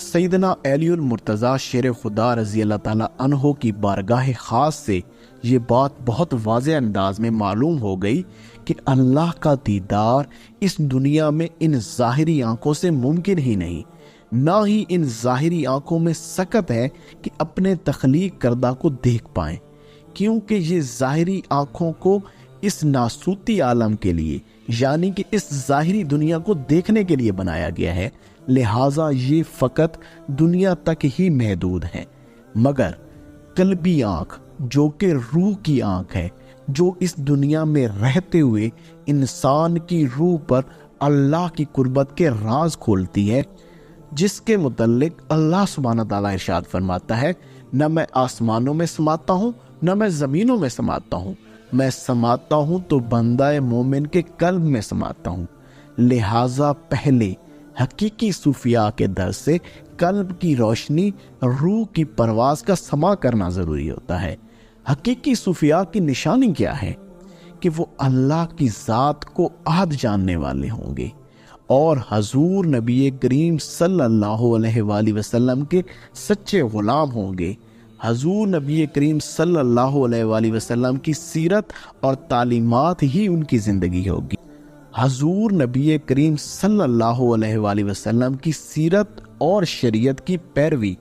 سیدنا علی المرتضیٰ شیر خدا رضی اللہ تعالیٰ عنہ کی بارگاہ خاص سے یہ بات بہت واضح انداز میں معلوم ہو گئی کہ اللہ کا دیدار اس دنیا میں ان ظاہری آنکھوں سے ممکن ہی نہیں، نہ ہی ان ظاہری آنکھوں میں سکت ہے کہ اپنے تخلیق کردہ کو دیکھ پائیں، کیونکہ یہ ظاہری آنکھوں کو اس ناسوتی عالم کے لیے، یعنی کہ اس ظاہری دنیا کو دیکھنے کے لیے بنایا گیا ہے، لہٰذا یہ فقط دنیا تک ہی محدود ہے۔ مگر قلبی آنکھ جو کہ روح کی آنکھ ہے، جو اس دنیا میں رہتے ہوئے انسان کی روح پر اللہ کی قربت کے راز کھولتی ہے، جس کے متعلق اللہ سبحانہ تعالیٰ ارشاد فرماتا ہے، نہ میں آسمانوں میں سماتا ہوں نہ میں زمینوں میں سماتا ہوں، میں سماتا ہوں تو بندہ مومن کے قلب میں سماتا ہوں۔ لہٰذا پہلے حقیقی صوفیاء کے در سے قلب کی روشنی، روح کی پرواز کا سما کرنا ضروری ہوتا ہے۔ حقیقی صوفیاء کی نشانی کیا ہے؟ کہ وہ اللہ کی ذات کو احد جاننے والے ہوں گے اور حضور نبی کریم صلی اللہ علیہ وآلہ وسلم کے سچے غلام ہوں گے۔ حضور نبی کریم صلی اللہ علیہ وآلہ وسلم کی سیرت اور تعلیمات ہی ان کی زندگی ہوگی۔ حضور نبی کریم صلی اللہ علیہ وآلہ وسلم کی سیرت اور شریعت کی پیروی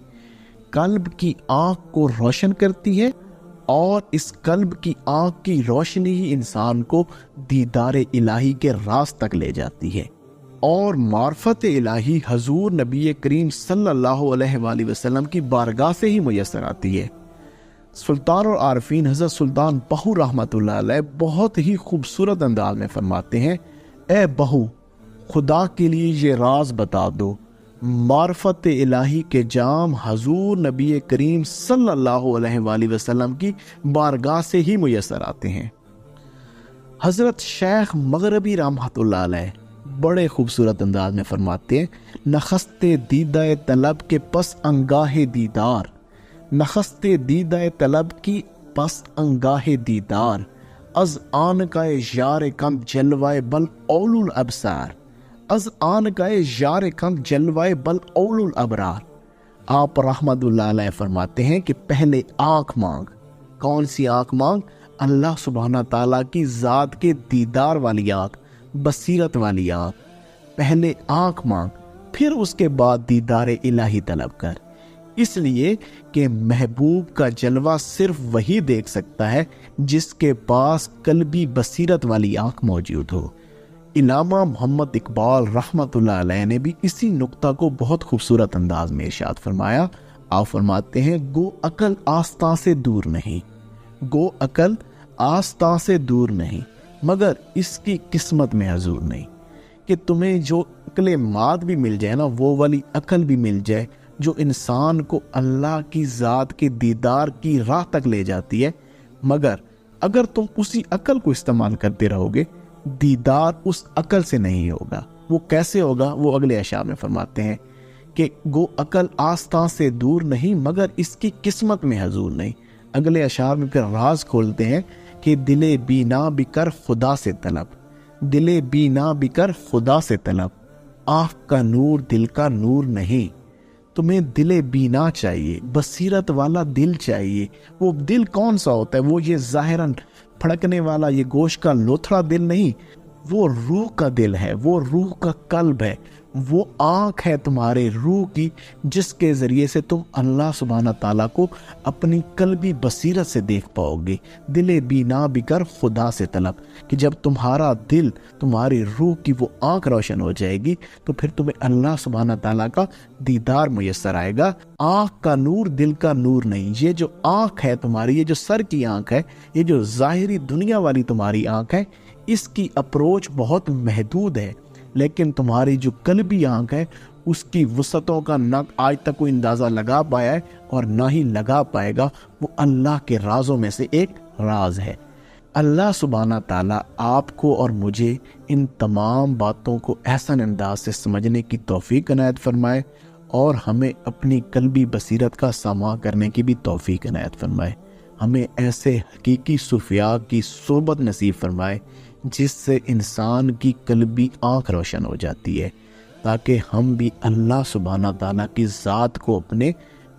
قلب کی آنکھ کو روشن کرتی ہے، اور اس قلب کی آنکھ کی روشنی ہی انسان کو دیدار الہی کے راز تک لے جاتی ہے، اور معرفت الہی حضور نبی کریم صلی اللہ علیہ وآلہ وسلم کی بارگاہ سے ہی میسر آتی ہے۔ سلطان اور عارفین حضرت سلطان بہو رحمۃ اللہ علیہ بہت ہی خوبصورت انداز میں فرماتے ہیں، اے بہو خدا کے لیے یہ راز بتا دو، معرفت الہی کے جام حضور نبی کریم صلی اللہ علیہ وآلہ وسلم کی بارگاہ سے ہی میسر آتے ہیں۔ حضرت شیخ مغربی رحمۃ اللہ علیہ بڑے خوبصورت انداز میں فرماتے ہیں، نخست دیدہ طلب کے پس انگاہ دیدار، نخست دیدہ طلب کی پس انگاہ دیدار، از آن کا یار کم جلوائے بل اول الابصار، از آن کا یار کم جلوائے بل اول الابرار۔ آپ رحمت اللہ علیہ فرماتے ہیں کہ پہلے آنکھ مانگ۔ کون سی آنکھ مانگ؟ اللہ سبحانہ تعالیٰ کی ذات کے دیدار والی آنکھ، بصیرت والی آنکھ۔ پہلے آنکھ مانگ، پھر اس کے بعد دیدار الہی طلب کر، اس لیے کہ محبوب کا جلوہ صرف وہی دیکھ سکتا ہے جس کے پاس قلبی بصیرت والی آنکھ موجود ہو۔ علامہ محمد اقبال رحمۃ اللہ علیہ نے بھی اسی نقطہ کو بہت خوبصورت انداز میں ارشاد فرمایا۔ آپ فرماتے ہیں، گو عقل آستاں سے دور نہیں، گو عقل آستاں سے دور نہیں، مگر اس کی قسمت میں حضور نہیں، کہ تمہیں جو عقل ماد بھی مل جائے نا، وہ والی عقل بھی مل جائے جو انسان کو اللہ کی ذات کے دیدار کی راہ تک لے جاتی ہے، مگر اگر تم اسی عقل کو استعمال کرتے رہو گے، دیدار اس عقل سے نہیں ہوگا۔ وہ کیسے ہوگا؟ وہ اگلے اشعار میں فرماتے ہیں کہ گو عقل آستاں سے دور نہیں، مگر اس کی قسمت میں حضور نہیں۔ اگلے اشعار میں پھر راز کھولتے ہیں کہ دل بینا بکر خدا سے طلب، دل بینا بکر خدا سے طلب، آنکھ کا نور دل کا نور نہیں۔ تمہیں دل بینا چاہیے، بصیرت والا دل چاہیے۔ وہ دل کون سا ہوتا ہے؟ وہ یہ ظاہراً پھڑکنے والا یہ گوشت کا لوتھڑا دل نہیں، وہ روح کا دل ہے، وہ روح کا قلب ہے، وہ آنکھ ہے تمہارے روح کی، جس کے ذریعے سے تم اللہ سبحانہ تعالیٰ کو اپنی قلبی بصیرت سے دیکھ پاؤ گے۔ دل بینا بکر خدا سے طلب، کہ جب تمہارا دل، تمہاری روح کی وہ آنکھ روشن ہو جائے گی تو پھر تمہیں اللہ سبحانہ تعالیٰ کا دیدار میسر آئے گا۔ آنکھ کا نور دل کا نور نہیں۔ یہ جو آنکھ ہے تمہاری، یہ جو سر کی آنکھ ہے، یہ جو ظاہری دنیا والی تمہاری آنکھ ہے، اس کی اپروچ بہت محدود ہے، لیکن تمہاری جو قلبی آنکھ ہے اس کی وسعتوں کا نہ آج تک کوئی اندازہ لگا پایا ہے اور نہ ہی لگا پائے گا۔ وہ اللہ کے رازوں میں سے ایک راز ہے۔ اللہ سبحانہ تعالیٰ آپ کو اور مجھے ان تمام باتوں کو احسن انداز سے سمجھنے کی توفیق عنایت فرمائے، اور ہمیں اپنی قلبی بصیرت کا سامع کرنے کی بھی توفیق عنایت فرمائے۔ ہمیں ایسے حقیقی صوفیاء کی صحبت نصیب فرمائے جس سے انسان کی قلبی آنکھ روشن ہو جاتی ہے، تاکہ ہم بھی اللہ سبحانہ تعالیٰ کی ذات کو اپنے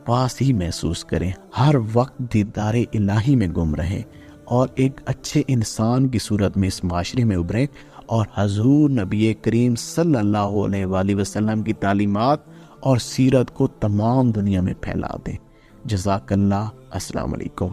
پاس ہی محسوس کریں، ہر وقت دیدار الہی میں گم رہیں اور ایک اچھے انسان کی صورت میں اس معاشرے میں ابھریں اور حضور نبی کریم صلی اللہ علیہ وآلہ وسلم کی تعلیمات اور سیرت کو تمام دنیا میں پھیلا دیں۔ جزاک اللہ۔ السلام علیکم۔